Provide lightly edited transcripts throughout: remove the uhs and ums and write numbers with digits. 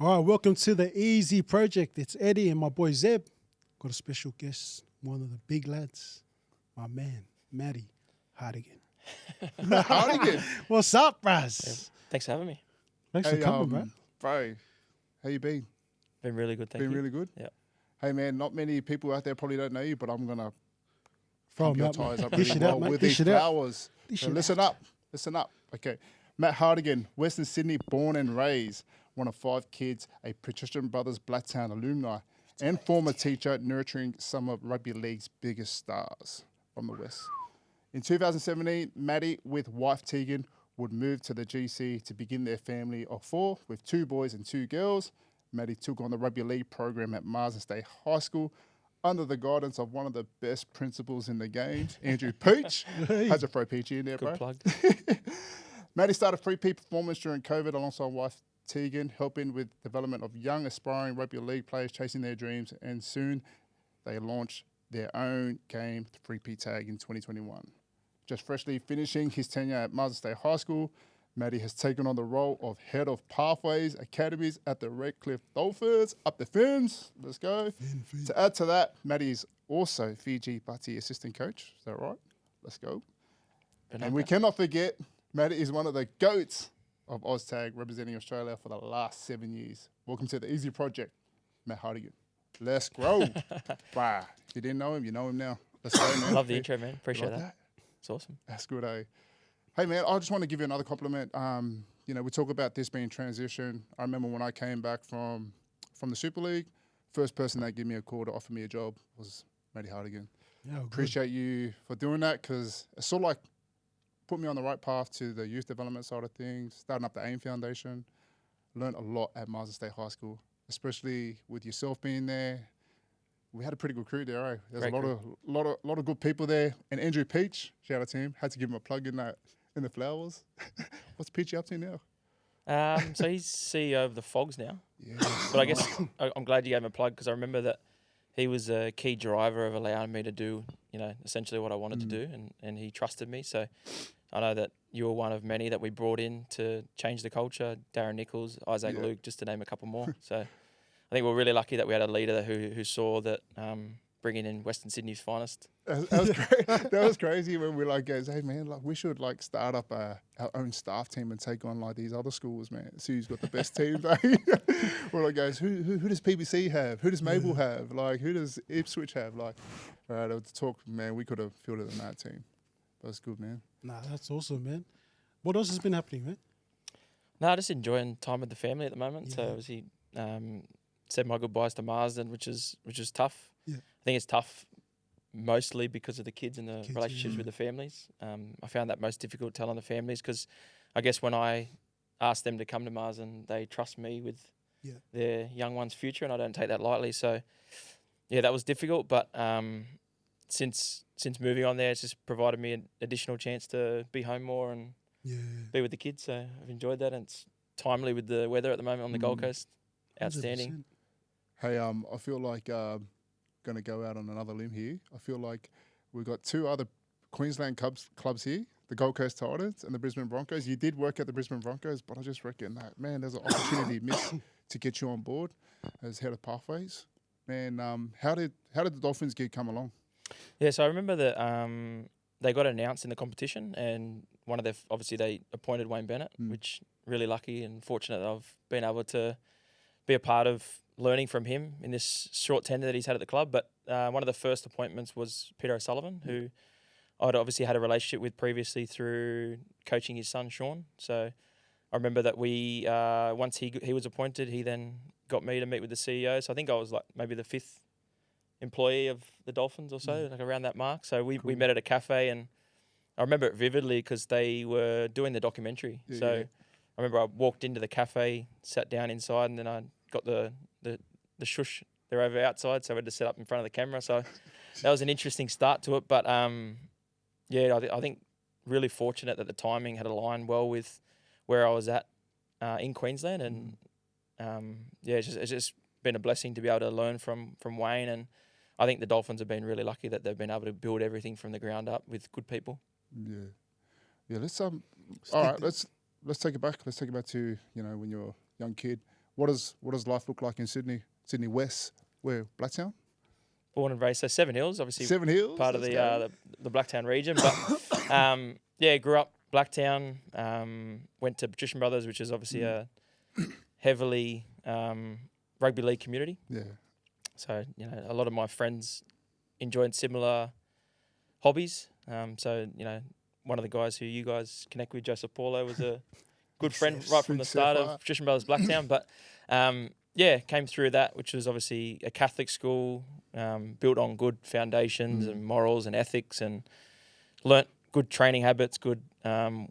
All right, welcome to the Easy Project. It's Eddie and my boy Zeb. Got a special guest, one of the big lads, my man, Matty Hartigan. Hardigan. What's up, bros? Yeah, thanks for having me. Thanks for coming, bro. Bro, how you been? Been really good, thank you. Been really good? Yeah. Hey, man, not many people out there probably don't know you, but I'm going to Throw pump your 'em out, ties mate. up Dish really it out, well mate. with Dish these it out. flowers. Dish So it listen up. Listen up. Okay. Matt Hartigan, Western Sydney, born and raised, one of 5 kids, a Patrician Brothers Blacktown alumni, and former teacher nurturing some of rugby league's biggest stars from the West. In 2017, Matty, with wife Teaghan, would move to the GC to begin their family of 4 with 2 boys and 2 girls. Matty took on the rugby league program at Marsden State High School under the guidance of one of the best principals in the game, Andrew Peach. Has a pro Peachy in there, Good bro. plug. Matty started free peak performance during COVID alongside wife Teaghan, helping with development of young aspiring rugby league players chasing their dreams, and soon they launched their own game, the Free P Tag, in 2021. Just freshly finishing his tenure at Marsden State High School, Matty has taken on the role of Head of Pathways Academies at the REDCLIFFE Dolphins. Up the fins, let's go. To add to that, Matty is also Fiji Bati assistant coach. Is that right? Let's go. And we cannot forget, Matty is one of the GOATs of OzTag, representing Australia for the last 7 years. Welcome to the Easy Project, Matt Hartigan. Let's grow. Bah. If you didn't know him, you know him now. Let's go, man. Love the intro, man. Appreciate Like that. It's awesome. That's good, eh? Hey, man, I just want to give you another compliment. We talk about this being transition. I remember when I came back from the Super League, first person that gave me a call to offer me a job was Matty Hartigan. Yeah, good. Appreciate you for doing that, because it's sort of like put me on the right path to the youth development side of things, starting up the AIM Foundation. Learned a lot at Marsden State High School, especially with yourself being there. We had a pretty good crew there, eh? There's Great a lot of good people there. And Andrew Peach, shout out to him, had to give him a plug in the flowers. What's Peachy up to now? So he's CEO of the Fogs now. Yeah. But I guess I'm glad you gave him a plug, because I remember that he was a key driver of allowing me to do, essentially what I wanted to do, and he trusted me. So I know that you were one of many that we brought in to change the culture. Darren Nichols, Isaac Luke, just to name a couple more. So I think we're really lucky that we had a leader who saw that bringing in Western Sydney's finest. That was great. That was crazy when we goes, hey man, we should start up our own staff team and take on these other schools, man. See who's got the best teams. We're like, guys, who does PBC have? Who does Mabel have? Who does Ipswich have? To talk, man, we could have fielded in that team. That was good, man. Nah, that's awesome, man. What else has been happening, man? No, just enjoying time with the family at the moment. So obviously said my goodbyes to Marsden, which is tough. Yeah. I think it's tough mostly because of the kids and the relationships with the families. I found that most difficult telling the families, because I guess when I asked them to come to Marsden, they trust me with their young one's future, and I don't take that lightly. So, yeah, that was difficult. But since moving on there, it's just provided me an additional chance to be home more and be with the kids. So I've enjoyed that, and it's timely with the weather at the moment on the Gold Coast. Outstanding. 100%. Hey, I feel like going to go out on another limb here. I feel like we've got 2 other Queensland clubs here, the Gold Coast Titans and the Brisbane Broncos. You did work at the Brisbane Broncos, but I just reckon that, man, there's an opportunity missed to get you on board as head of Pathways. Man, how did the Dolphins gig come along? Yeah, so I remember that they got announced in the competition, and obviously they appointed Wayne Bennett, which really lucky and fortunate that I've been able to be a part of learning from him in this short tenure that he's had at the club. But one of the first appointments was Peter O'Sullivan, who I'd obviously had a relationship with previously through coaching his son, Sean. So I remember that we once he was appointed, he then got me to meet with the CEO. So I think I was maybe the 5th employee of the Dolphins or so, around that mark. So we met at a cafe, and I remember it vividly because they were doing the documentary. I remember I walked into the cafe, sat down inside, and then I got the shush. They're over outside, so I had to set up in front of the camera. So that was an interesting start to it. But I think really fortunate that the timing had aligned well with where I was at in Queensland, and it's just been a blessing to be able to learn from Wayne. And I think the Dolphins have been really lucky that they've been able to build everything from the ground up with good people. Let's all right. Let's take it back. Let's take it back to when you're a young kid. what does life look like in Sydney West? Where, Blacktown? Born and raised, so Seven Hills, obviously. Seven Hills, part of let's the Blacktown region. But yeah, grew up Blacktown. Went to Patrician Brothers, which is obviously a heavily rugby league community. Yeah. So a lot of my friends enjoyed similar hobbies. So one of the guys who you guys connect with, Joseph Paulo, was a good friend right from the start of Patrician Brothers Blacktown. But yeah, came through that, which was obviously a Catholic school, built on good foundations and morals and ethics, and learnt good training habits, good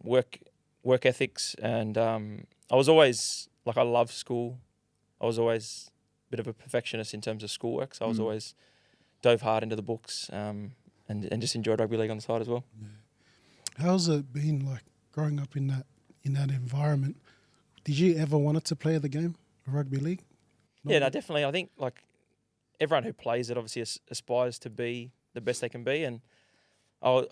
work ethics. And I was always, I loved school. I was always a bit of a perfectionist in terms of schoolwork, so I was always dove hard into the books and just enjoyed rugby league on the side as well. Yeah. How's it been like growing up in that environment? Did you ever wanted to play the game of rugby league? Yeah, no, definitely. I think everyone who plays it obviously aspires to be the best they can be, and I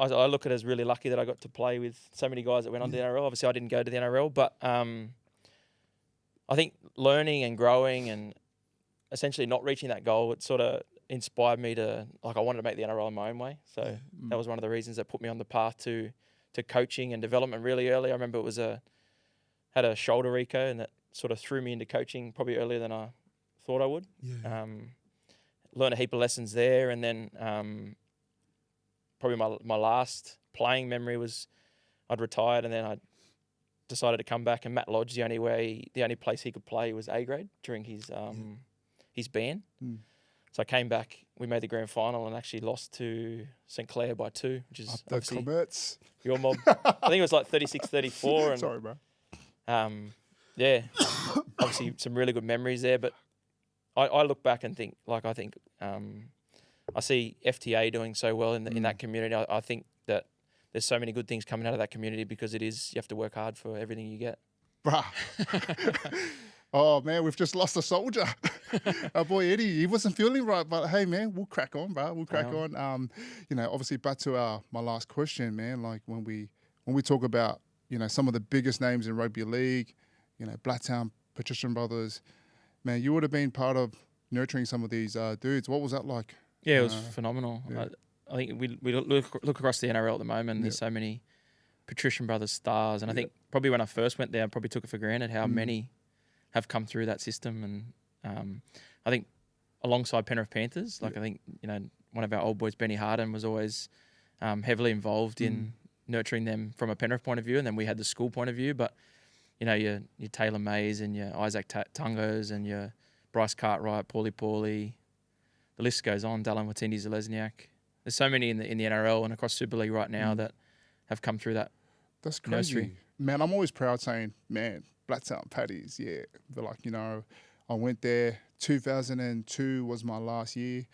look at it as really lucky that I got to play with so many guys that went on to the NRL. Obviously, I didn't go to the NRL, but I think learning and growing and essentially not reaching that goal, it sort of inspired me to, I wanted to make the NRL in my own way. So that was one of the reasons that put me on the path to coaching and development really early. I remember it was had a shoulder reco, and that sort of threw me into coaching probably earlier than I thought I would. Yeah. Learned a heap of lessons there, and then probably my last playing memory was I'd retired, and then I decided to come back. And Matt Lodge, the only place he could play was A grade during his ban. So I came back. We made the grand final and actually lost to St Clair by 2, which is obviously your mob. I think it was 36-34. Sorry, bro. Yeah, obviously some really good memories there. But I look back and think, I see FTA doing so well in that community. I think that there's so many good things coming out of that community because you have to work hard for everything you get. Bruh. Oh, man, we've just lost a soldier. Our boy Eddie, he wasn't feeling right, but hey, man, we'll crack on, bro. We'll crack on. Obviously back to my last question, man, when we talk about, some of the biggest names in rugby league, Blacktown, Patrician Brothers, man, you would have been part of nurturing some of these dudes. What was that like? Yeah, it was phenomenal. Yeah. I think we look across the NRL at the moment. There's so many Patrician Brothers stars, and I think probably when I first went there, I probably took it for granted how many have come through that system. And I think alongside Penrith Panthers, I think one of our old boys, Benny Hardigan, was always heavily involved in nurturing them from a Penrith point of view, and then we had the school point of view. But your Taylor Mays and your Isaac Tungos and your Bryce Cartwright, Paulie, the list goes on. Dallin Watindi Zalesniak. There's so many in the NRL and across Super League right now that have come through that. That's crazy, nursery. Man. I'm always proud saying, man, Blacktown Paddies, yeah. But I went there. 2002 was my last year.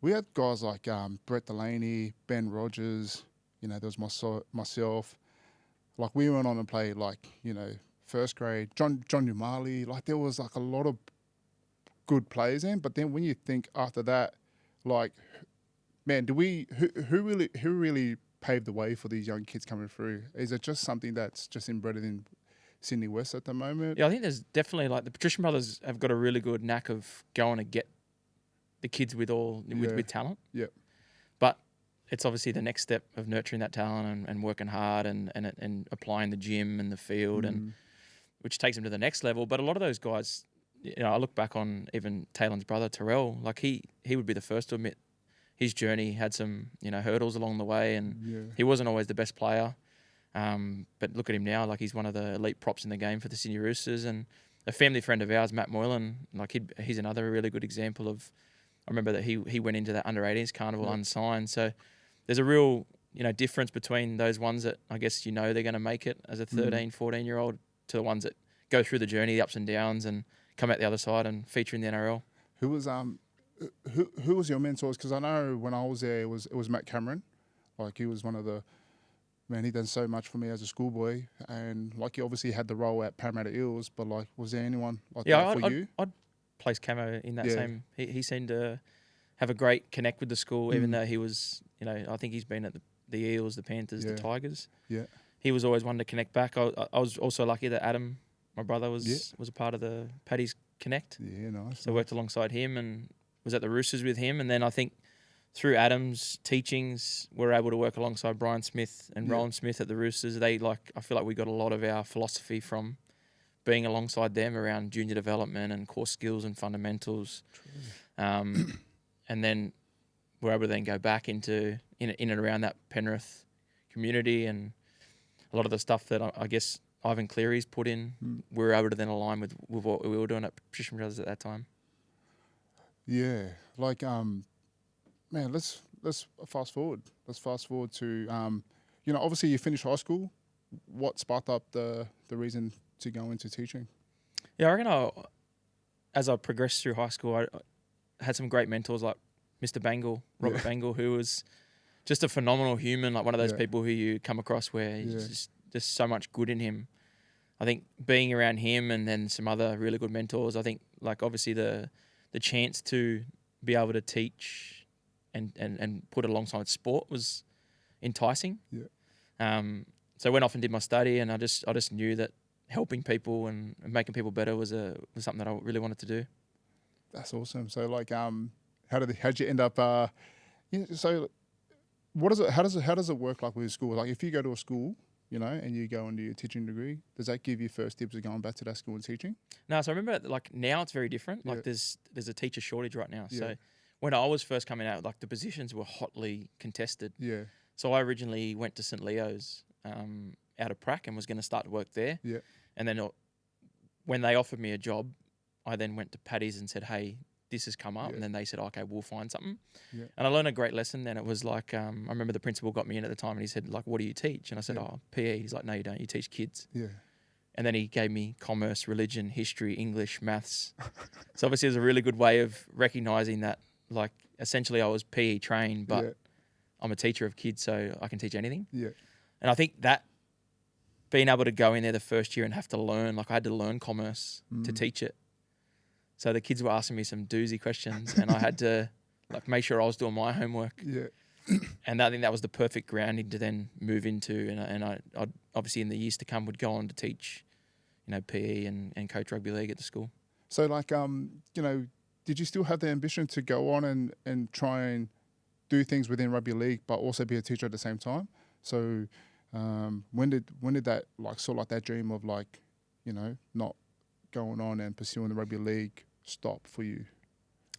We had guys like Brett Delaney, Ben Rogers. There was myself. We went on and played first grade. John Umali. There was a lot of good players in. But then when you think after that, man, who really paved the way for these young kids coming through? Is it just something that's just embedded in Sydney West at the moment? Yeah, I think there's definitely the Patrician Brothers have got a really good knack of going to get the kids with talent. Yeah. But it's obviously the next step of nurturing that talent and working hard and applying the gym and the field and which takes them to the next level. But a lot of those guys, I look back on even Taylor's brother Terrell, he would be the first to admit his journey had some hurdles along the way, and he wasn't always the best player. But look at him now, he's one of the elite props in the game for the Sydney Roosters, and a family friend of ours, Matt Moylan, he's another really good example of. I remember that he went into that under-18s carnival unsigned. So there's a real difference between those ones that I guess they're going to make it as a 13, 14-year-old to the ones that go through the journey, the ups and downs, and come out the other side and feature in the NRL. Who was your mentors? Because I know when I was there, it was Matt Cameron. He was one of the. Man, he done so much for me as a schoolboy, and he obviously had the role at Parramatta Eels. But was there anyone that for you? I'd place Camo in that same. He seemed to have a great connect with the school, even though he was, I think he's been at the Eels, the Panthers, the Tigers. Yeah, he was always one to connect back. I was also lucky that Adam my brother was a part of the Paddy's Connect. Yeah, nice. So I worked alongside him and was at the Roosters with him. And then I think through Adam's teachings, we're able to work alongside Brian Smith and Rowan Smith at the Roosters. I feel like we got a lot of our philosophy from being alongside them around junior development and core skills and fundamentals. And then we're able to then go back into in and around that Penrith community, and a lot of the stuff that I guess Ivan Cleary's put in, we were able to then align with what we were doing at Patrician Brothers at that time. Yeah, like man, let's fast forward. Let's fast forward to obviously you finished high school. What sparked up the reason to go into teaching? Yeah, I reckon as I progressed through high school, I had some great mentors like Mr. Bangle, Robert Bangle, who was just a phenomenal human, like one of those people who you come across where just so much good in him. I think being around him and then some other really good mentors, I think like obviously the chance to be able to teach and put it alongside sport was enticing. Yeah. So I went off and did my study, and I just knew that helping people and making people better was something that I really wanted to do. That's awesome. So like, how'd you end up? So what is it? How does it work like with school? Like if you go to a school, and you go and do your teaching degree, does that give you first dibs of going back to that school and teaching? No, so I remember like now it's very different. Like there's a teacher shortage right now. So when I was first coming out, like the positions were hotly contested. Yeah. So I originally went to St. Leo's out of Prac and was going to start to work there. Yeah. And then when they offered me a job, I then went to Paddy's and said, hey, this has come up. And then they said, okay, we'll find something. Yeah. And I learned a great lesson. Then it was like, I remember the principal got me in at the time and he said, like, what do you teach? And I said, PE. He's like, no, you don't. You teach kids. Yeah. And then he gave me commerce, religion, history, English, maths. So obviously it was a really good way of recognising that, like, essentially I was PE trained, but I'm a teacher of kids, so I can teach anything. Yeah. And I think that being able to go in there the first year and have to learn, like I had to learn commerce to teach it. So the kids were asking me some doozy questions and I had to like make sure I was doing my homework. Yeah. And I think that was the perfect grounding to then move into. And I obviously in the years to come would go on to teach, PE and coach rugby league at the school. So like, did you still have the ambition to go on and try and do things within rugby league, but also be a teacher at the same time? So when did that like sort of like that dream of like, not going on and pursuing the rugby league stop for you?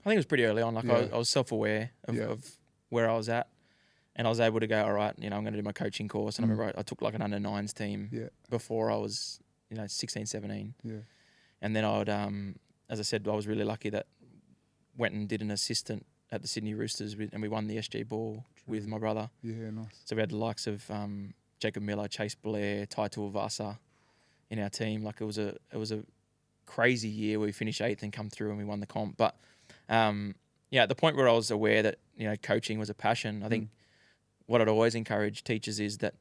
I think it was pretty early on. Like I was self-aware of where I was at, and I was able to go, all right, I'm going to do my coaching course. And I remember I took like an under 9s team before I was, 16, 17. Yeah. And then I would, as I said, I was really lucky that went and did an assistant at the Sydney Roosters and we won the SG Ball with my brother. Yeah, nice. So we had the likes of Jacob Miller, Chase Blair, Tai Tuivasa in our team. Like it was a crazy year where we finished 8th and come through and we won the comp. But at the point where I was aware that coaching was a passion, I think what I'd always encourage teachers is that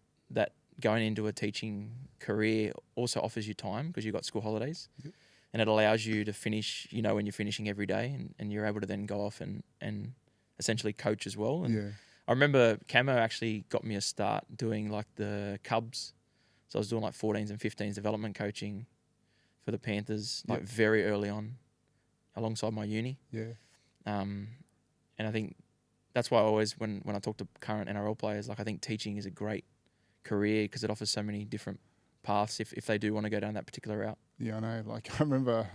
going into a teaching career also offers you time because you've got school holidays. Yep. And it allows you to finish, when you're finishing every day and you're able to then go off and essentially coach as well. And I remember Camo actually got me a start doing like the Cubs. So I was doing like 14s and 15s development coaching for the Panthers, like very early on alongside my uni. Yeah. And I think that's why I always, when I talk to current NRL players, like I think teaching is a great career because it offers so many different paths if they do want to go down that particular route. Yeah, I know. Like I remember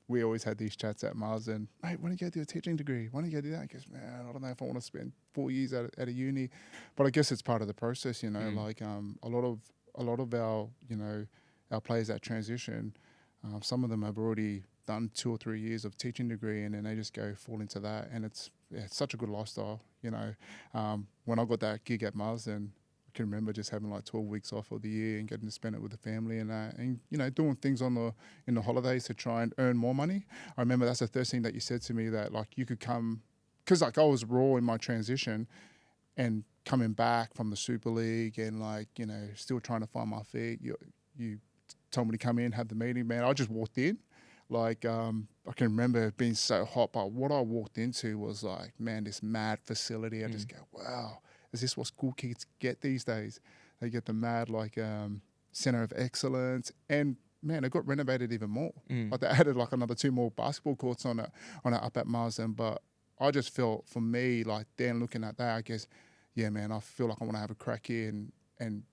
we always had these chats at Marsden. Mate, why don't you go do a teaching degree? Why don't you go do that? Because, man, I don't know if I want to spend 4 years at a uni. But I guess it's part of the process, like a lot of our, our players that transition, some of them have already done 2 or 3 years of teaching degree and then they just fall into that. And it's such a good lifestyle, When I got that gig at Marsden, I can remember just having like 12 weeks off of the year and getting to spend it with the family and doing things in the holidays to try and earn more money. I remember that's the first thing that you said to me, that like you could come, because like I was raw in my transition and coming back from the Super League and like, still trying to find my feet. You told me to come in, have the meeting, man. I just walked in. Like, I can remember it being so hot, but what I walked into was like, man, this mad facility. I just go, wow, is this what school kids get these days? They get the mad, like, center of excellence and man, it got renovated even more. Like they added like another 2 more basketball courts on it up at Marsden. But I just felt, for me, like then looking at that, I guess, yeah, man, I feel like I want to have a crack here and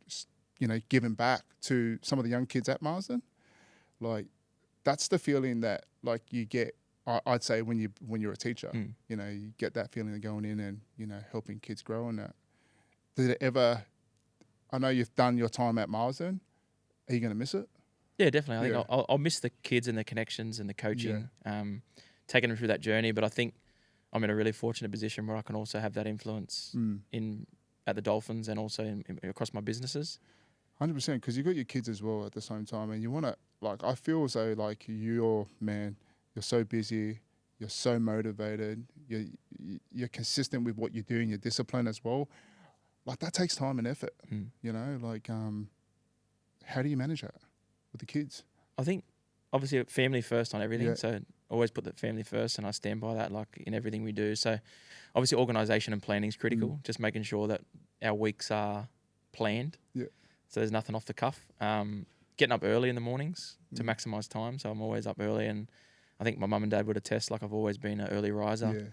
you know, giving back to some of the young kids at Marsden. Like that's the feeling that like you get. I'd say when you're a teacher, you know, you get that feeling of going in and, you know, helping kids grow and that. Did it ever? I know you've done your time at Marsden. Are you going to miss it? Yeah, definitely. I think I'll miss the kids and the connections and the coaching, taking them through that journey. But I think I'm in a really fortunate position where I can also have that influence at the Dolphins and also across my businesses. 100%, because you've got your kids as well at the same time, and you want to, like, I feel as though like you're so busy, you're so motivated, you're consistent with what you do and your discipline as well. Like that takes time and effort, you know. Like, how do you manage that with the kids? I think obviously family first on everything. So always put the family first, and I stand by that, like in everything we do. So obviously organisation and planning is critical. Just making sure that our weeks are planned. Yeah. So there's nothing off the cuff. Getting up early in the mornings to maximise time. So I'm always up early, and I think my mum and dad would attest. Like I've always been an early riser. Yeah.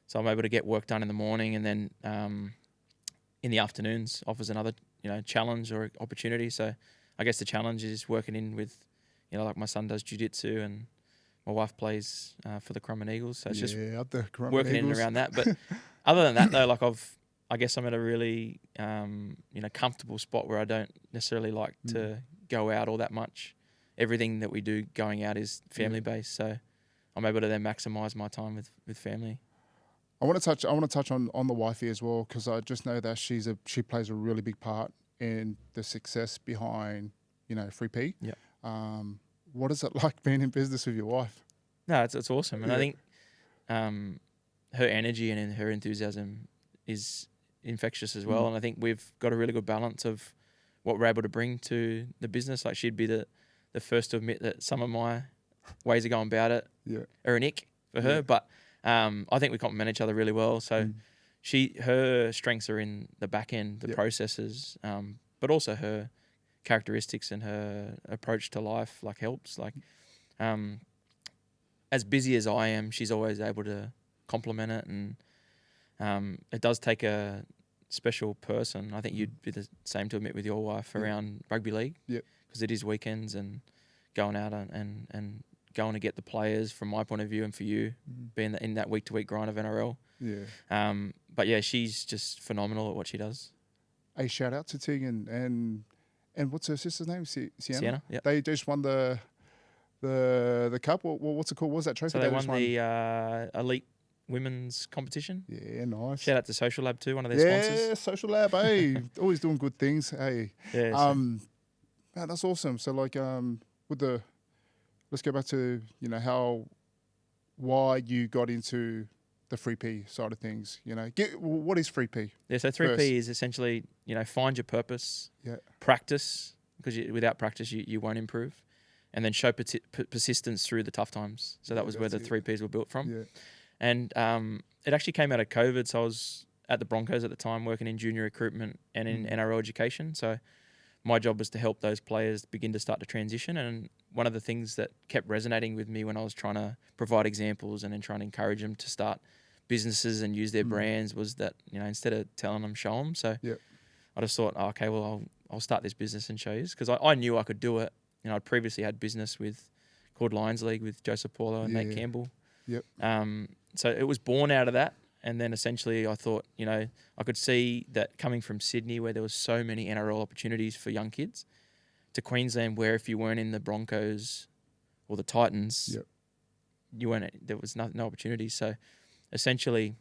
So I'm able to get work done in the morning, and then in the afternoons offers another, you know, challenge or opportunity. So I guess the challenge is working in with, you know, like my son does jiu-jitsu and my wife plays for the Crumman Eagles. So it's just working in and around that. But other than that, though, like I guess I'm at a really, you know, comfortable spot where I don't necessarily like to go out all that much. Everything that we do going out is family-based. So I'm able to then maximise my time with family. I want to touch on the wifey as well, because I just know that she plays a really big part in the success behind, you know, 3P. Yeah. What is it like being in business with your wife? No, it's awesome, and I think her energy and her enthusiasm is infectious as well. And I think we've got a really good balance of what we're able to bring to the business. Like she'd be the first to admit that some of my ways of going about it are an ick for her, but I think we complement each other really well. So her strengths are in the back end, the processes, but also her characteristics and her approach to life like helps. Like as busy as I am, she's always able to complement it, and it does take a special person. I think you'd be the same to admit with your wife around rugby league, because it is weekends and going out and going to get the players from my point of view, and for you being in that week-to-week grind of NRL. Yeah. But yeah, she's just phenomenal at what she does. A shout out to Teaghan and what's her sister's name? Sienna. Yeah. They just won the cup. What's it called? What was that trophy? So they won the elite women's competition. Yeah, nice. Shout out to Social Lab too, one of their sponsors. Yeah, Social Lab. Hey, always doing good things. Hey. Yeah. Man, that's awesome. So like let's go back to, you know, why you got into the 3P side of things. You know, what is 3P? Yeah, so 3P is essentially, you know, find your purpose, practice, because without practice you won't improve, and then show persistence through the tough times. So that was where the 3Ps were built from. Yeah. And it actually came out of COVID. So I was at the Broncos at the time working in junior recruitment and in NRL education. So my job was to help those players begin to start to transition. And one of the things that kept resonating with me when I was trying to provide examples and then trying to encourage them to start businesses and use their brands was that, you know, instead of telling them, show them. So I just thought, okay, well, I'll start this business and show you, because I knew I could do it. You know, I'd previously had business called Lions League with Joseph Paulo and Nate Campbell. Yep. So it was born out of that. And then essentially I thought, you know, I could see that coming from Sydney, where there was so many NRL opportunities for young kids, to Queensland, where if you weren't in the Broncos or the Titans, there was no opportunity. So essentially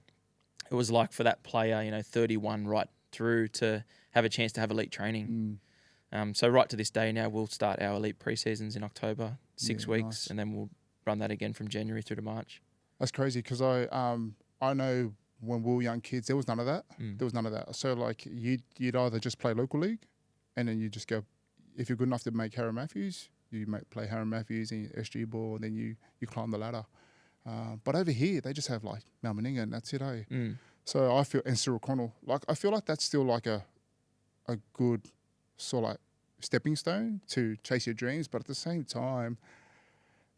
it was like for that player, you know, 31 right through to have a chance to have elite training. So right to this day now, we'll start our elite pre-seasons in October, 6 weeks, nice. And then we'll run that again from January through to March. That's crazy, because I know when we were young kids, there was none of that. There was none of that. So like you'd either just play local league, and then you just go, if you're good enough to make Harry Matthews, you play Harry Matthews and SG ball, and then you climb the ladder. But over here, they just have like Mal Meninga, and that's it, eh? So I feel, and Cyril Connell, like I feel like that's still like a good sort of like stepping stone to chase your dreams. But at the same time,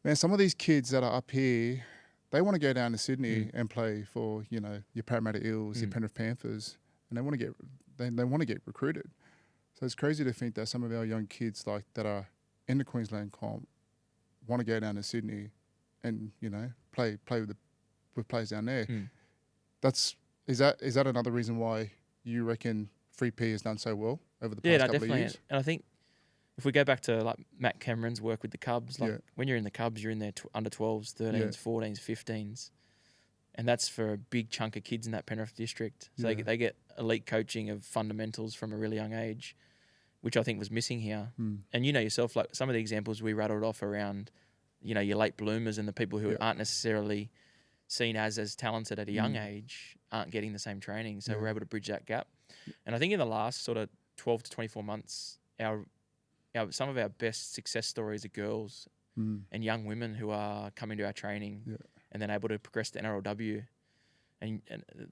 man, some of these kids that are up here, they want to go down to Sydney and play for, you know, your Parramatta Eels, your Penrith Panthers, and they want to get recruited. So it's crazy to think that some of our young kids like that are in the Queensland comp want to go down to Sydney and, you know, play with players down there. Is that another reason why you reckon 3P has done so well over the past couple definitely. of years? And I think if we go back to like Matt Cameron's work with the Cubs, like when you're in the Cubs, you're in their under 12s, 13s, 14s, 15s. And that's for a big chunk of kids in that Penrith district. So they get elite coaching of fundamentals from a really young age, which I think was missing here. And you know yourself, like some of the examples we rattled off around, you know, your late bloomers and the people who aren't necessarily seen as talented at a young age aren't getting the same training. So we're able to bridge that gap. And I think in the last sort of 12 to 24 months, some of our best success stories are girls and young women who are coming to our training and then able to progress to NRLW. And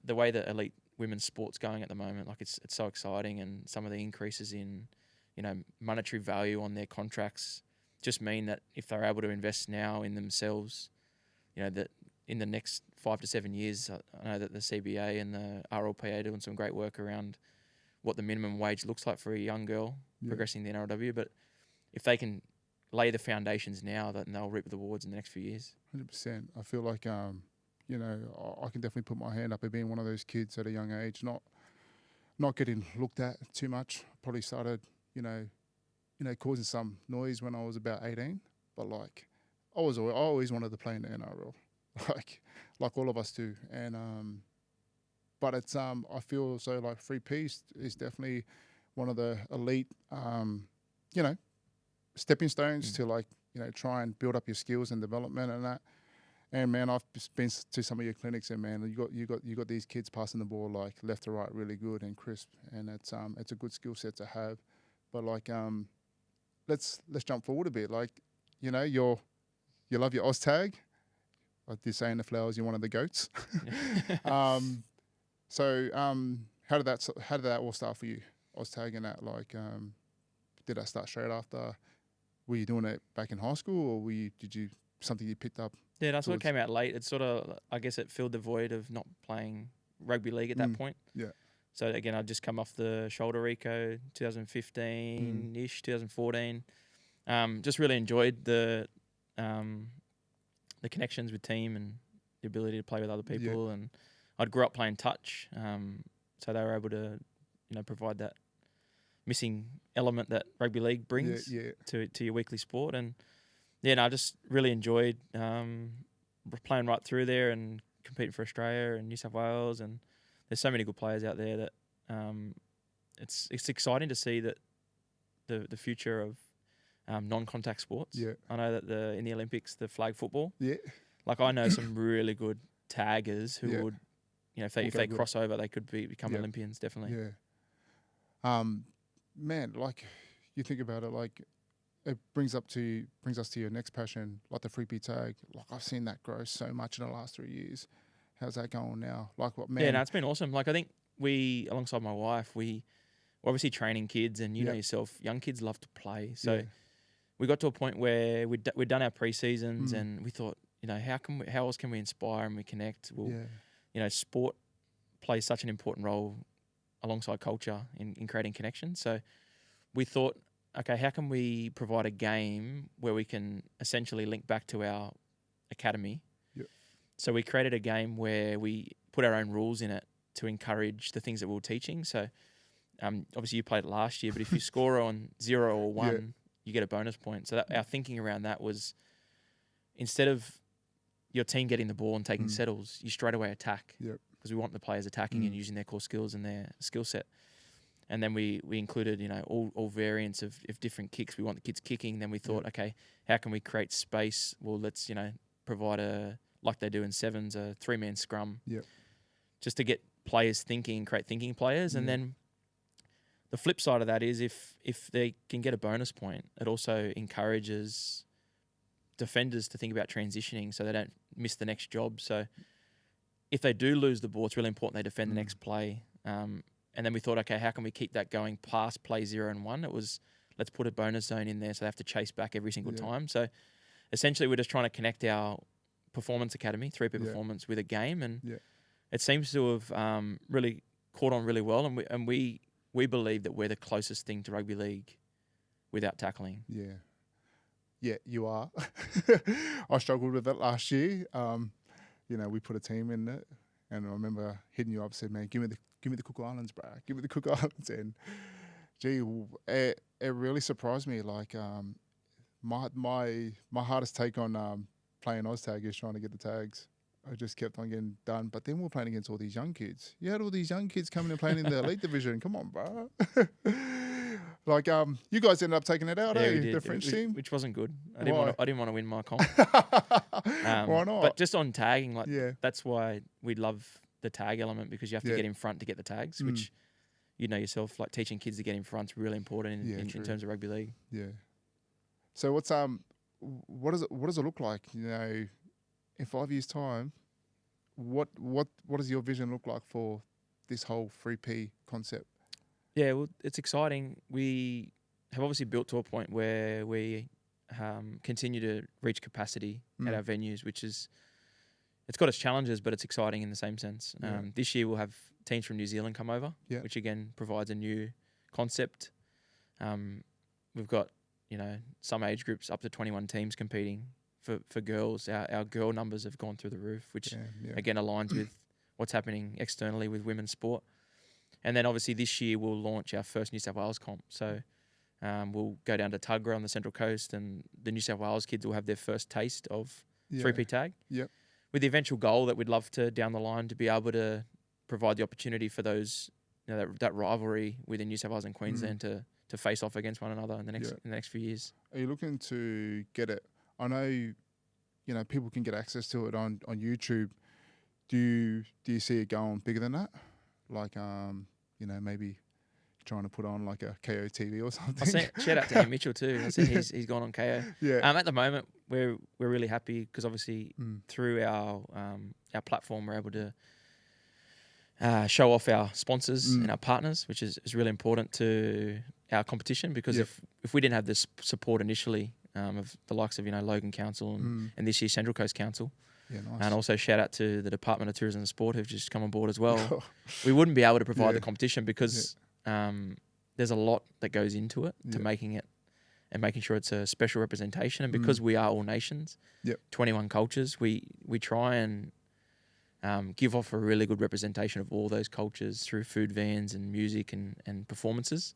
the way that elite women's sport's going at the moment, like it's so exciting, and some of the increases in, you know, monetary value on their contracts just mean that if they're able to invest now in themselves, you know, that in the next 5 to 7 years, I know that the CBA and the RLPA are doing some great work around what the minimum wage looks like for a young girl progressing the NRLW. But if they can lay the foundations now, then they'll reap the rewards in the next few years. 100%. I feel like, you know, I can definitely put my hand up at being one of those kids at a young age, not getting looked at too much. Probably started, you know, causing some noise when I was about 18. But like, I always wanted to play in the NRL, like all of us do. And but it's I feel so like 3P is definitely one of the elite, you know, stepping stones to like, you know, try and build up your skills and development and that. And man, I've been to some of your clinics, and man, you got these kids passing the ball like left to right really good and crisp, and it's a good skill set to have. But like let's jump forward a bit. Like, you know, you love your OzTag. Like they say in the Flowers, you're one of the goats. So how did that all start for you? OzTag and that, like, did that start straight after? Were you doing it back in high school, or did you something you picked up? Yeah, that's what came out late. It sort of, I guess, it filled the void of not playing rugby league at that point. Yeah. So again, I'd just come off the shoulder reco, 2015-ish, 2014. Just really enjoyed the connections with team and the ability to play with other people. And I'd grew up playing touch, so they were able to, you know, provide that missing element that rugby league brings to your weekly sport. And I just really enjoyed playing right through there and competing for Australia and New South Wales. And there's so many good players out there that it's exciting to see that the future of non-contact sports. Yeah. I know that in the Olympics, the flag football. Yeah. Like I know some really good taggers who would, you know, if they cross over, they could become Olympians, definitely. Yeah. Man, like you think about it, like it brings us to your next passion, like the 3P tag. Like I've seen that grow so much in the last 3 years. How's that going now? Like what, man? Yeah, no, it's been awesome. Like I think we, alongside my wife, we obviously training kids, and you know yourself, young kids love to play. So we got to a point where we'd done our pre-seasons and we thought, you know, how else can we inspire and we connect? Well, you know, sport plays such an important role alongside culture in creating connections. So we thought, okay, how can we provide a game where we can essentially link back to our academy? Yep. So we created a game where we put our own rules in it to encourage the things that we were teaching. So obviously you played it last year, but if you score on 0 or 1, you get a bonus point. So our thinking around that was, instead of your team getting the ball and taking settles, you straight away attack. Yep. Because we want the players attacking and using their core skills and their skill set. And then we included, you know, all variants of different kicks. We want the kids kicking. Then we thought, okay, how can we create space? Well, let's, you know, provide like they do in sevens, a 3-man scrum. Yep. Just to get players thinking, create thinking players. And then the flip side of that is if they can get a bonus point, it also encourages defenders to think about transitioning so they don't miss the next job. So if they do lose the ball, it's really important they defend the next play. And then we thought, okay, how can we keep that going past play 0 and 1? It was let's put a bonus zone in there so they have to chase back every single time. So essentially we're just trying to connect our performance academy, 3P performance, with a game, and it seems to have really caught on really well, and we believe that we're the closest thing to rugby league without tackling. Yeah, you are. I struggled with it last year. We put a team in it, and I remember hitting you up and said, man, give me the Cook Islands, bro. Give me the Cook Islands. And gee, it really surprised me. Like my hardest take on playing OzTag is trying to get the tags. I just kept on getting done. But then we're playing against all these young kids. You had all these young kids coming and playing in the elite division. Come on, bro. Like you guys ended up taking it out, the French team, which wasn't good. I didn't want to win my comp. Why not? But just on tagging, that's why we love the tag element, because you have to get in front to get the tags, which you know yourself, like teaching kids to get in front is really important in terms of rugby league. Yeah. So what does it look like? You know, in 5 years' time, what does your vision look like for this whole 3P concept? Yeah, well, it's exciting. We have obviously built to a point where we continue to reach capacity at our venues, which is, it's got its challenges, but it's exciting in the same sense. This year we'll have teams from New Zealand come over, which again provides a new concept. We've got, some age groups up to 21 teams competing for girls. Our girl numbers have gone through the roof, which again aligns with what's happening externally with women's sport. And then obviously this year we'll launch our first New South Wales comp. So we'll go down to Tuggerah on the Central Coast, and the New South Wales kids will have their first taste of 3P tag. Yep. With the eventual goal that we'd love to, down the line, to be able to provide the opportunity for those, that rivalry within New South Wales and Queensland to face off against one another in the next few years. Are you looking to get it? I know, people can get access to it on YouTube. Do you see it going bigger than that? Like, maybe trying to put on like a KO TV or something. Shout out to him, Mitchell, too. I see he's gone on KO. At the moment, we're really happy because obviously through our platform, we're able to show off our sponsors and our partners, which is really important to our competition, because if we didn't have this support initially of the likes of Logan Council and this year's Central Coast Council, nice. And also shout out to the Department of Tourism and Sport who've just come on board as well. We wouldn't be able to provide the competition because there's a lot that goes into it to making it and making sure it's a special representation. And because we are all nations, 21 cultures, we try and give off a really good representation of all those cultures through food vans and music and performances.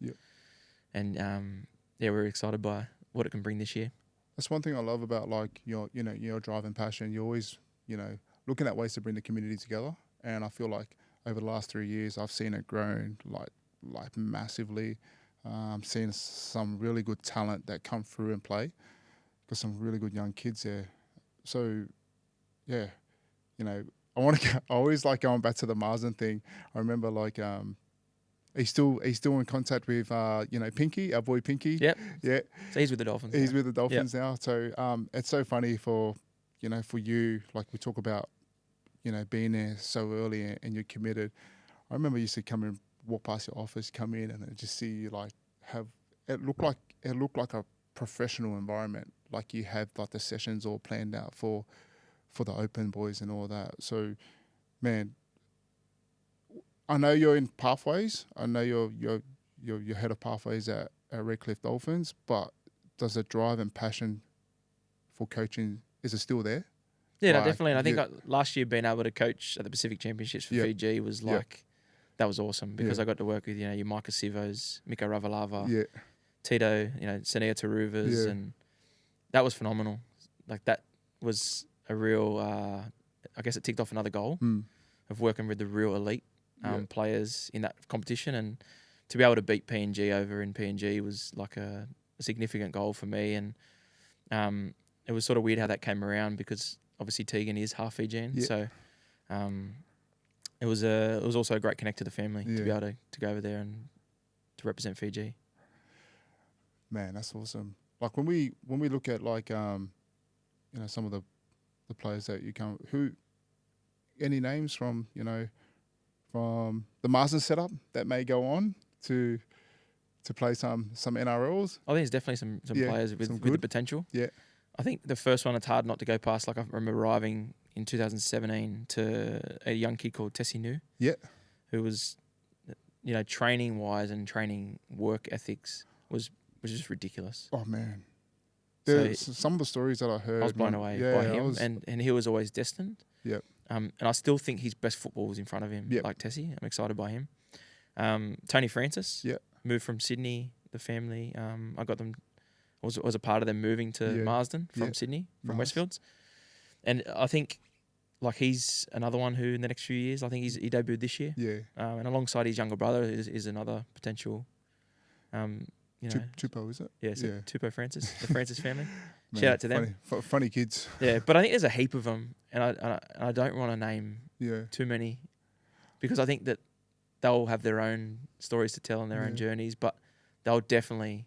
And we're excited by what it can bring this year. That's one thing I love about your drive and passion. You're always, looking at ways to bring the community together. And I feel like over the last 3 years, I've seen it grown like massively. Seen some really good talent that come through and play. Got some really good young kids there. So, I always like going back to the Marsden thing. I remember he's still in contact with Pinky, our boy Pinky. Yep. Yeah. So he's with the Dolphins. He's with the Dolphins now. So it's so funny for you, like we talk about, being there so early and you're committed. I remember you used to come and walk past your office, come in and just see you it looked like a professional environment. Like you had like the sessions all planned out for the open boys and all that. So, man, I know you're in pathways. I know you're head of pathways at REDCLIFFE Dolphins, but does the drive and passion for coaching, is it still there? Yeah, no, definitely. And I think last year being able to coach at the Pacific Championships for Fiji was that was awesome because I got to work with, your Micah Sivos, Miko Ravalava, Tito, Sania Taruvas, and that was phenomenal. Like that was a real, I guess it ticked off another goal of working with the real elite players in that competition, and to be able to beat PNG over in PNG was like a significant goal for me. And it was sort of weird how that came around because obviously Teaghan is half Fijian, so it was also a great connect to the family to be able to go over there and to represent Fiji. Man, that's awesome. Like when we look at some of the players that you come, any names from the Marsden setup that may go on to to play some NRLs. I think there's definitely some Yeah, players with the good. potential. Yeah. I think the first one, it's hard not to go past. Like I remember arriving in 2017 to a young kid called Tessie New. Yeah. Who was, training wise and training work ethics was just ridiculous. Oh man. So There's some of the stories that I heard. I was blown away by him, and he was always destined. Yep. And I still think his best football was in front of him, Yep. like Tessie. I'm excited by him. Tony Francis. Yep. Moved from Sydney. The family. I got them. Was a part of them moving to Yeah. Marsden from Yeah. Sydney, from Nice. Westfields, and I think like he's another one who in the next few years, I think he debuted this year. Yeah. And alongside his younger brother is another potential. Chupo, is it? Yeah, so Yeah. Tupou Francis, the Francis family. Man, Shout out to them. Funny kids. Yeah, but I think there's a heap of them, and I don't want to name Yeah. too many, because I think that they'll have their own stories to tell and their own Yeah. journeys, but they'll definitely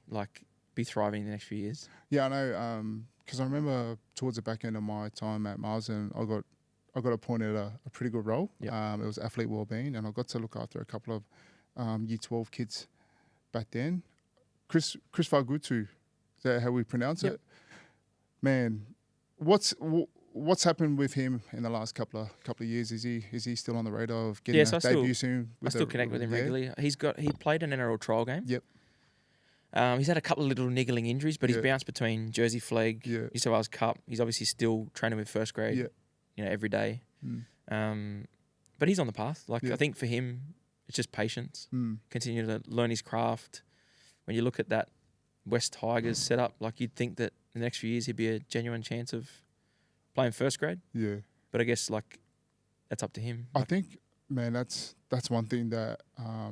be thriving in the next few years. Yeah, I know. Because I remember towards the back end of my time at Marsden, I got appointed a pretty good role. Yep. It was athlete wellbeing, and I got to look after a couple of Year 12 kids back then. Chris Fagutu, is that how we pronounce Yep. it? Man, what's happened with him in the last couple of years? Is he still on the radar of getting Yes, a I still- debut soon? I still connect with him regularly. He played an NRL trial game. Yep. He's had a couple of little niggling injuries, but he's Yeah. bounced between Jersey Flag, Yeah. New South Wales Cup. He's obviously still training with first grade, Yeah. every day. Mm. But he's on the path. Yeah. I think for him, it's just patience. Mm. Continue to learn his craft. When you look at that West Tigers setup, you'd think that in the next few years he'd be a genuine chance of playing first grade. Yeah. But I guess that's up to him. I think, man, that's one thing that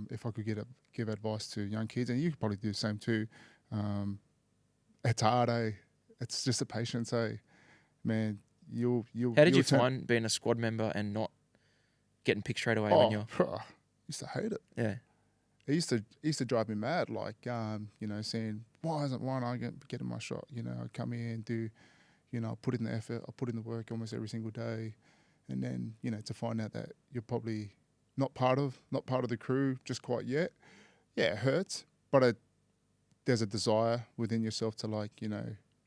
if I could give advice to young kids, and you could probably do the same too. It's hard, eh? It's just a patience, eh? Man, you'll. How did you'll you find being a squad member and not getting picked straight away when you're? I used to hate it. Yeah. It used to drive me mad. Saying why aren't I getting my shot? I come here and do, I put in the effort, I put in the work almost every single day, and then to find out that you're probably not part of the crew just quite yet. Yeah, it hurts, but there's a desire within yourself to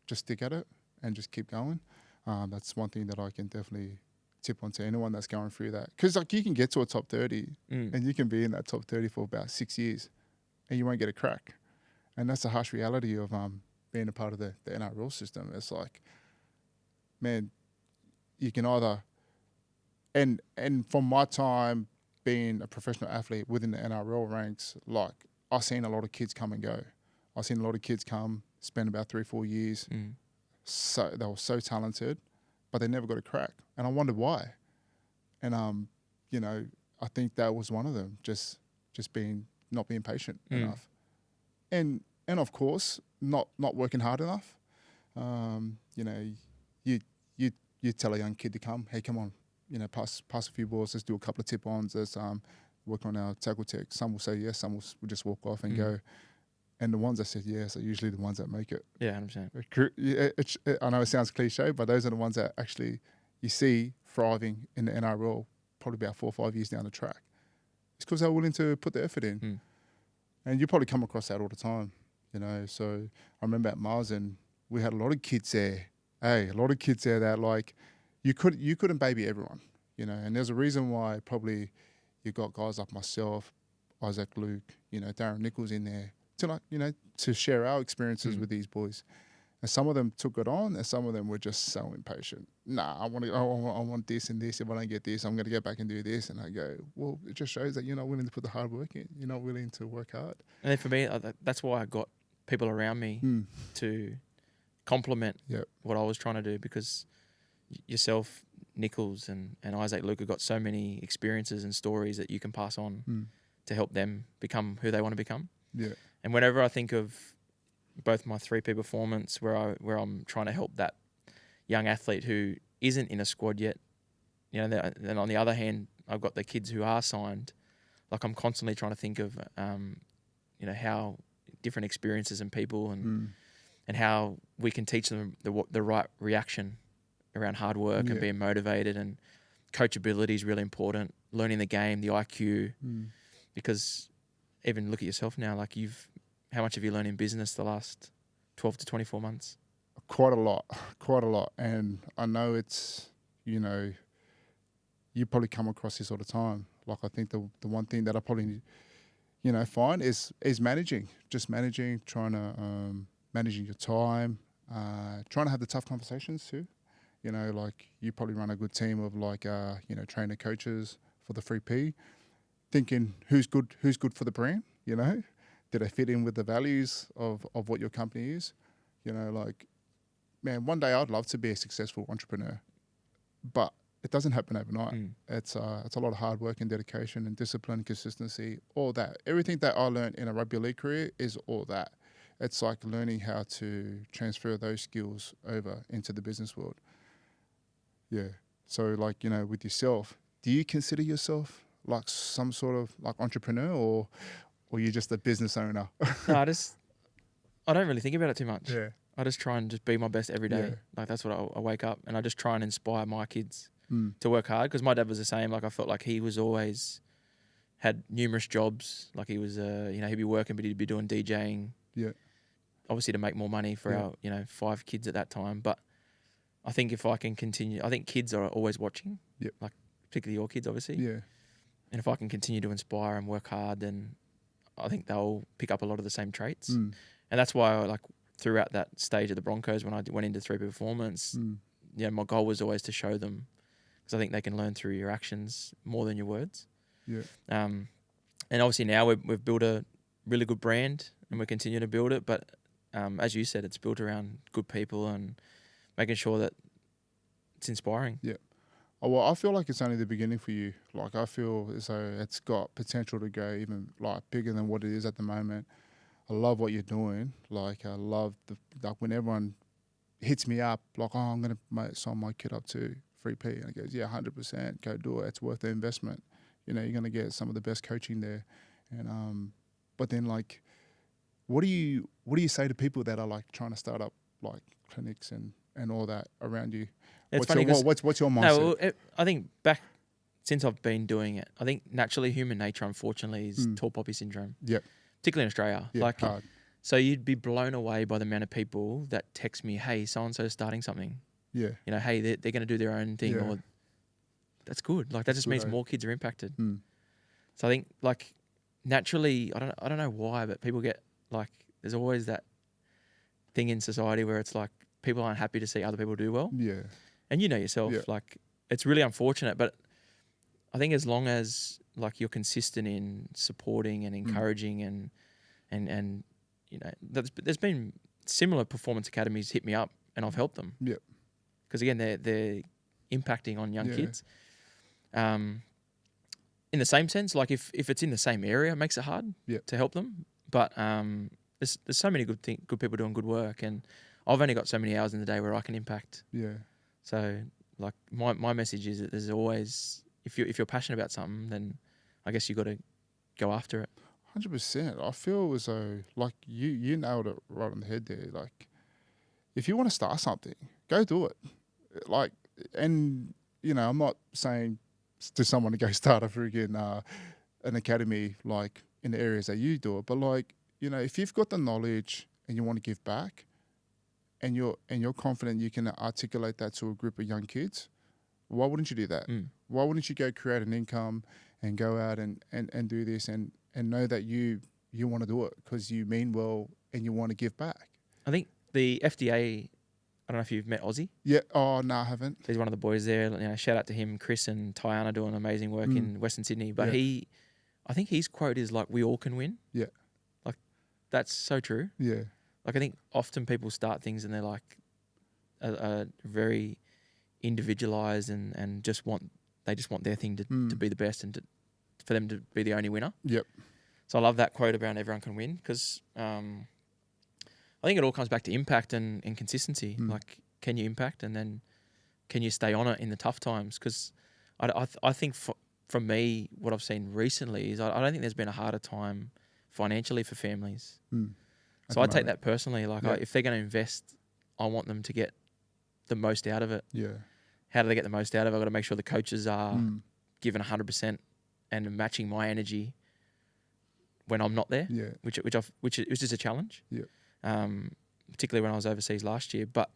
just stick at it and just keep going. That's one thing that I can definitely tip onto anyone that's going through that, because you can get to a top 30 and you can be in that top 30 for about 6 years and you won't get a crack, and that's the harsh reality of being a part of the NRL system. It's man, you can either and from my time being a professional athlete within the NRL ranks, I've seen a lot of kids come and go. I've seen a lot of kids come, spend about 3-4 years, so they were so talented, but they never got a crack. And I wondered why. And, I think that was one of them, just not being patient enough. And of course, not working hard enough. You tell a young kid to come, hey, come on, pass a few balls, let's do a couple of tip-ons, let's work on our tackle tech. Some will say yes, some will just walk off and go. And the ones that said yes are usually the ones that make it. Yeah, 100%. I know it sounds cliche, but those are the ones that actually you see thriving in the NRL probably about 4 or 5 years down the track. It's because they're willing to put the effort in. And you probably come across that all the time, So I remember at Marsden, we had a lot of kids there. Hey, a lot of kids there that you couldn't baby everyone, And there's a reason why probably you got guys like myself, Isaac Luke, Darren Nichols in there, to share our experiences with these boys. And some of them took it on, and some of them were just so impatient. Nah, I want this and this. If I don't get this, I'm going to get back and do this. And I go, well, it just shows that you're not willing to put the hard work in. You're not willing to work hard. And then for me, that's why I got people around me to complement what I was trying to do, because yourself, Nichols, and Isaac Luke have got so many experiences and stories that you can pass on to help them become who they want to become. Yeah. And whenever I think of both my 3P performance, where I'm trying to help that young athlete who isn't in a squad yet, then on the other hand, I've got the kids who are signed. I'm constantly trying to think of, how different experiences and people and how we can teach them the right reaction around hard work and being motivated, and coachability is really important. Learning the game, the IQ, because even look at yourself now, you've how much have you learned in business the last 12 to 24 months? Quite a lot. And I know it's, you know, you probably come across this all the time. Like, I think the one thing that I probably, you know, find is managing, trying to managing your time, trying to have the tough conversations too. You know, like, you probably run a good team of like, you know, trainer coaches for the 3P, thinking who's good for the brand, you know? Do they fit in with the values of what your company is? You know, like, man, one day I'd love to be a successful entrepreneur, but it doesn't happen overnight. It's a lot of hard work and dedication and discipline and consistency, all that. Everything that I learned in a rugby league career is all that. It's like learning how to transfer those skills over into the business world. Yeah. So, like, you know, with yourself, do you consider yourself like some sort of like entrepreneur, or you're just a business owner? No, I don't really think about it too much. Yeah. I just try and just be my best every day. Yeah. Like, that's what I wake up, and I just try and inspire my kids to work hard, because my dad was the same. Like, I felt like he was always had numerous jobs. Like, he was, you know, he'd be working, but he'd be doing DJing. Yeah. Obviously to make more money for our, you know, 5 kids at that time. But I think if I can continue, I think kids are always watching. Yep. Like, particularly your kids, obviously. Yeah. And if I can continue to inspire and work hard, then I think they'll pick up a lot of the same traits. And that's why I, like, throughout that stage of the Broncos, when I went into 3P Performance, you know, my goal was always to show them, because I think they can learn through your actions more than your words. Yeah. And obviously now we've built a really good brand, and we continue to build it. But as you said, it's built around good people and making sure that it's inspiring. Yeah. Oh, well, I feel like it's only the beginning for you. Like, I feel as though it's got potential to go even like bigger than what it is at the moment. I love what you're doing. Like, I love like when everyone hits me up, like, oh, I'm going to sign my kid up to 3P. And it goes, yeah, 100%, go do it. It's worth the investment. You know, you're going to get some of the best coaching there. And, but then, like, what do you say to people that are like trying to start up like clinics and all that around you? It's what's funny, what's your mindset? No, I think since I've been doing it, I think naturally human nature, unfortunately, is tall poppy syndrome. Yep. Particularly in Australia. Yeah, like, hard. So you'd be blown away by the amount of people that text me, hey, so-and-so's starting something. Yeah. You know, hey, they're going to do their own thing. Yeah. Or that's good. Like, that just means more kids are impacted. So I think, like, naturally, I don't know why, but people get, like, there's always that thing in society where it's like people aren't happy to see other people do well. Yeah. And you know yourself, like, it's really unfortunate. But I think as long as, like, you're consistent in supporting and encouraging and you know, there's been similar performance academies hit me up and I've helped them. Yeah. Because again, they're impacting on young kids. In the same sense, like if it's in the same area, it makes it hard to help them. But there's so many good people doing good work, and I've only got so many hours in the day where I can impact. Yeah. So, like, my message is that there's always, if you're passionate about something, then I guess you got to go after it. 100%. I feel as though, like, you nailed it right on the head there. Like, if you want to start something, go do it. Like, and, you know, I'm not saying to someone to go start a freaking an academy, like, in the areas that you do it, but, like, you know, if you've got the knowledge and you want to give back, and you're confident you can articulate that to a group of young kids, why wouldn't you do that? Why wouldn't you go create an income and go out and do this and know that you want to do it because you mean well and you want to give back? I think the FDA, I don't know if you've met Ozzy. Yeah. Oh, no, I haven't. He's one of the boys there. You know, shout out to him. Chris and Teaghan doing amazing work in Western Sydney. But I think his quote is like, "We all can win." Yeah. Like, that's so true. Yeah. Like, I think often people start things and they're like very individualized and they just want their thing to be the best and for them to be the only winner. Yep. So I love that quote around everyone can win, because I think it all comes back to impact and consistency. Like, can you impact, and then can you stay on it in the tough times? Because I think from me, what I've seen recently is I don't think there's been a harder time financially for families. So I take that personally. Like, if they're going to invest, I want them to get the most out of it. Yeah. How do they get the most out of it? I've got to make sure the coaches are given 100% and matching my energy when I'm not there. Yeah. Which was just a challenge. Yeah. Particularly when I was overseas last year. But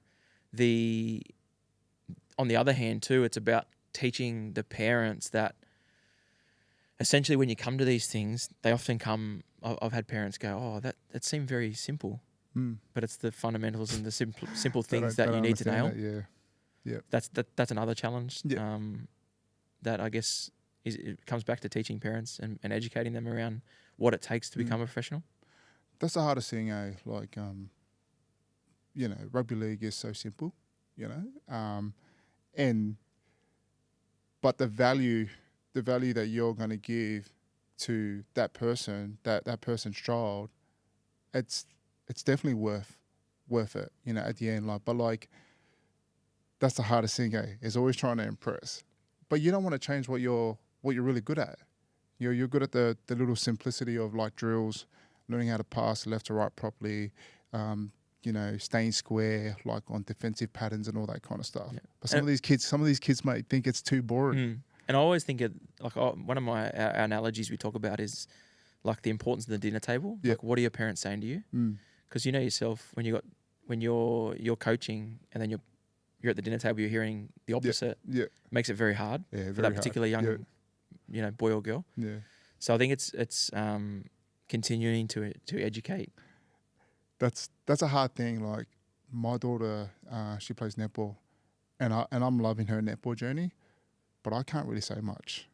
on the other hand too, it's about teaching the parents that essentially when you come to these things, they often come. I've had parents go, "Oh, that seemed very simple," but it's the fundamentals and the simple things that you need to nail. Yeah. That's another challenge. Yeah. That I guess it comes back to teaching parents and educating them around what it takes to become a professional. That's the hardest thing, like, rugby league is so simple, but the value that you're going to give to that person, that person's child, it's definitely worth it, at the end. But that's the hardest thing, is always trying to impress. But you don't want to change what you're really good at. You're good at the little simplicity of like drills, learning how to pass left to right properly, staying square, like on defensive patterns and all that kind of stuff. Yeah. But some of these kids might think it's too boring. And I always think one of our analogies we talk about is like the importance of the dinner table. Yep. Like, what are your parents saying to you? Because you know yourself when you're coaching and then you're at the dinner table, you're hearing the opposite. Yeah. It makes it very hard for that particular young, boy or girl. Yeah. So I think it's continuing to educate. That's a hard thing. Like my daughter, she plays netball, and I'm loving her netball journey, but I can't really say much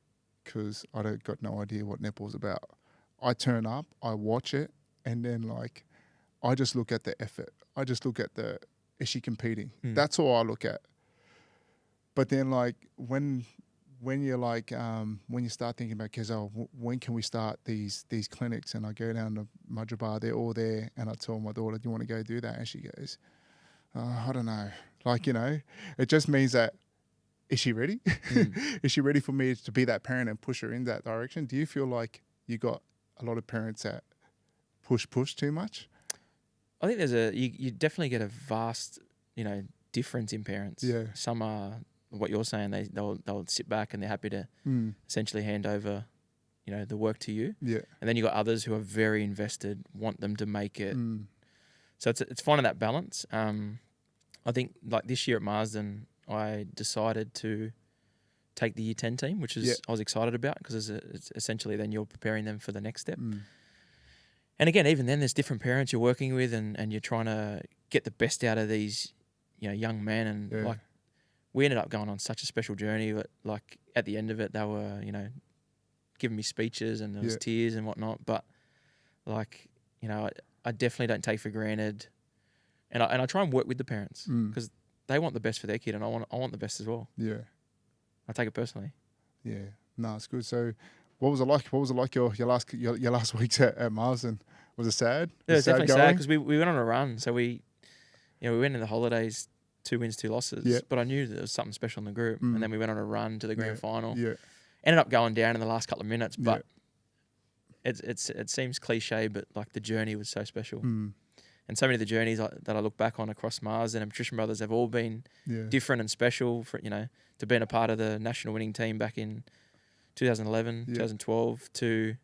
because I got no idea what netball's about. I turn up, I watch it, and then like I just look at the effort. I just look at is she competing? That's all I look at. But then like when you're like when you start thinking about kids, when can we start these clinics? And I go down to Madrabar, they're all there, and I tell my daughter, "Do you want to go do that?" And she goes, "I don't know." Like it just means that is she ready? Is she ready for me to be that parent and push her in that direction? Do you feel like you got a lot of parents that push too much? I think you definitely get a vast, difference in parents. Yeah. Some are what you're saying. They'll sit back and they're happy to essentially hand over, the work to you. Yeah. And then you got others who are very invested, want them to make it. So it's finding that balance. I think like this year at Marsden, I decided to take the Year 10 team, which is I was excited about because it's essentially then you're preparing them for the next step. And again, even then, there's different parents you're working with, and you're trying to get the best out of these, young men. And like, we ended up going on such a special journey. But like at the end of it, they were, giving me speeches and there was tears and whatnot. But like, I definitely don't take for granted, and I try and work with the parents because they want the best for their kid, and I want the best as well. Yeah, I take it personally. Yeah, no, it's good. So, what was it like? What was it like your last weeks at Marsden? Was it sad? Yeah, it was definitely sad because we went on a run. So we went in the holidays, 2 wins, 2 losses. Yeah. But I knew there was something special in the group, and then we went on a run to the grand final. Yeah. Ended up going down in the last couple of minutes, but it seems cliche, but like the journey was so special. And so many of the journeys that I look back on across Marsden and Patrician Brothers have all been different and special for, to being a part of the national winning team back in 2011, 2012 to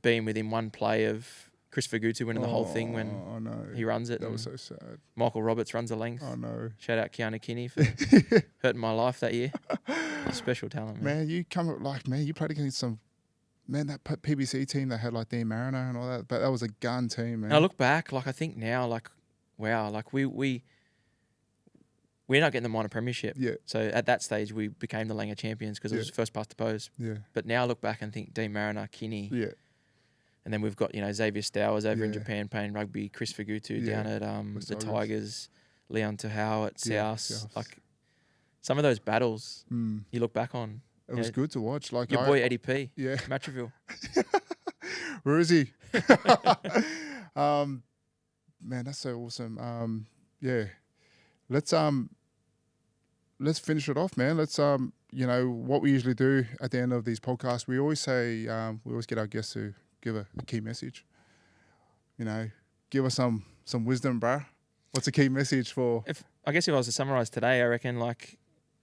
being within one play of Chris Fagutu winning the whole thing when he runs it. That was so sad. Michael Roberts runs a length. I know. Shout out Keanu Kinney for hurting my life that year. Special talent, man. Man, you played against some... Man, that PBC team that had like Dean Mariner and all that, but that was a gun team, man. And I look back, like I think now, like wow, like we're not getting the minor premiership. Yeah. So at that stage, we became the Langer champions because it was first past the post. Yeah. But now I look back and think Dean Mariner, Kinney. Yeah. And then we've got Xavier Stowers over in Japan playing rugby, Chris Fagutu down at the Tigers, Leon Tahau at South. Like some of those battles, you look back on. It was good to watch. Like your boy Eddie P. Yeah. Matraville. Where is he? Man, that's so awesome. Yeah. Let's finish it off, man. Let's what we usually do at the end of these podcasts, we always say we always get our guests to give a key message. Give us some wisdom, bruh. What's a key message for? If I was to summarize today, I reckon like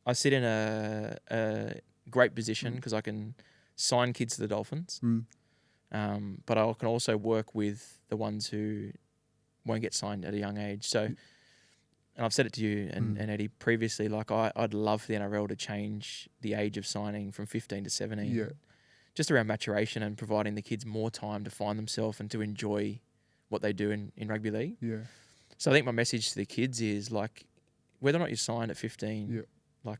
I sit in a great position because I can sign kids to the Dolphins. but I can also work with the ones who won't get signed at a young age. So, and I've said it to you and Eddie previously, like I'd love for the NRL to change the age of signing from 15 to 17. Yeah. Just around maturation and providing the kids more time to find themselves and to enjoy what they do in rugby league. Yeah. So I think my message to the kids is like, whether or not you're signed at 15, like,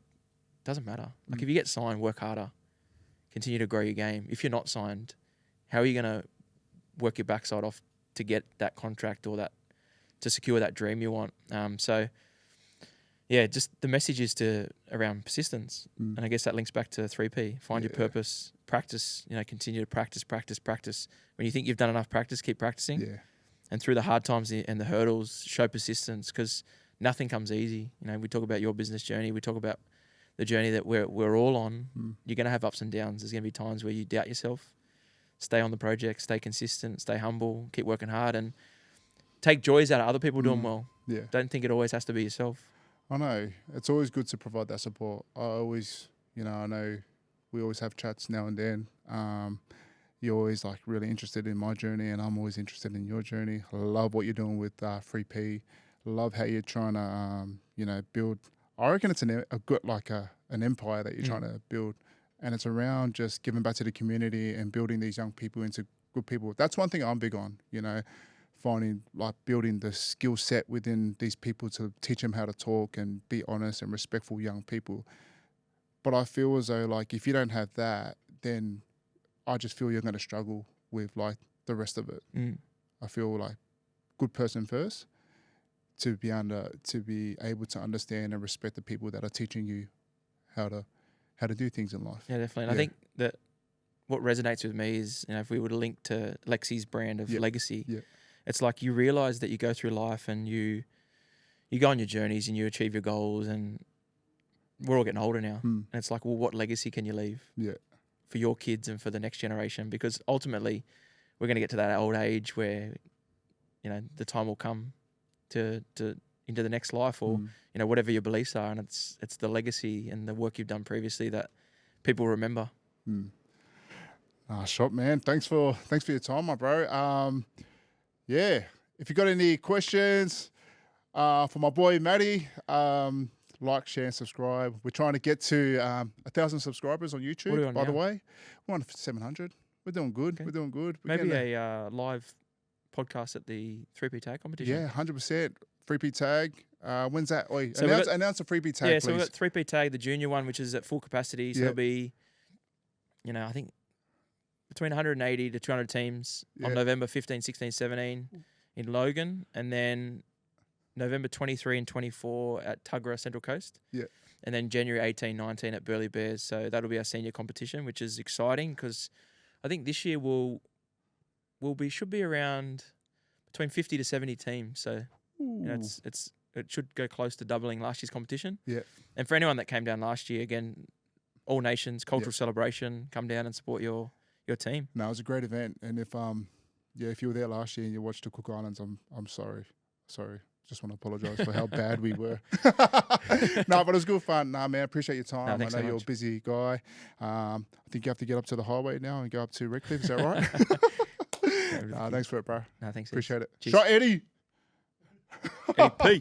doesn't matter. Like if you get signed, work harder, continue to grow your game. If you're not signed, how are you going to work your backside off to get that contract or to secure that dream you want? So yeah, just the message is around persistence. And I guess that links back to 3P. Find your purpose, practice, continue to practice. When you think you've done enough practice, keep practicing. Yeah. And through the hard times and the hurdles, show persistence, because nothing comes easy. We talk about your business journey. We talk about the journey that we're all on. You're going to have ups and downs. There's going to be times where you doubt yourself. Stay on the project, stay consistent, stay humble, keep working hard, and take joys out of other people doing well. Yeah. Don't think it always has to be yourself. I know. It's always good to provide that support. I always, I know we always have chats now and then. You're always like really interested in my journey, and I'm always interested in your journey. I love what you're doing with 3P. Love how you're trying to, build. I reckon it's a good, like an empire that you're trying to build. And it's around just giving back to the community and building these young people into good people. That's one thing I'm big on, finding, like, building the skill set within these people to teach them how to talk and be honest and respectful young people. But I feel as though, like, if you don't have that, then I just feel you're going to struggle with, like, the rest of it. I feel like good person first to be able to understand and respect the people that are teaching you how to do things in life. Yeah, definitely. And I think that what resonates with me is, if we were to link to Lexi's brand of legacy, it's like you realise that you go through life and you go on your journeys and you achieve your goals, and we're all getting older now. And it's like, well, what legacy can you leave for your kids and for the next generation? Because ultimately we're going to get to that old age where, the time will come to into the next life, or whatever your beliefs are, and it's the legacy and the work you've done previously that people remember. Shot, man. Thanks for your time, my bro. If you got any questions for my boy Matty, like, share, and subscribe. We're trying to get to 1,000 subscribers on YouTube. By the way, we're on 700. We're doing good. Okay. We're doing good. Maybe a live podcast at the 3P tag competition. Yeah, 100%. 3P tag. When's that? So announce a 3P tag, please. So we've got 3P tag, the junior one, which is at full capacity. So there'll be, I think between 180 to 200 teams on November 15, 16, 17 in Logan, and then November 23 and 24 at Tuggerah Central Coast. Yeah. And then January 18, 19 at Burleigh Bears. So that'll be our senior competition, which is exciting because I think this year should be around between 50 to 70 teams. So it should go close to doubling last year's competition. Yeah. And for anyone that came down last year, again, all nations, cultural celebration, come down and support your team. No, it was a great event. And if you were there last year and you watched the Cook Islands, I'm sorry. Just want to apologise for how bad we were. No, but it was good fun. Nah, man, appreciate your time. I know you're a busy guy. I think you have to get up to the highway now and go up to Redcliffe. Is that right? Thanks for it, bro. No, thanks. Appreciate it. Cheers. Shot Eddie. Eddie P.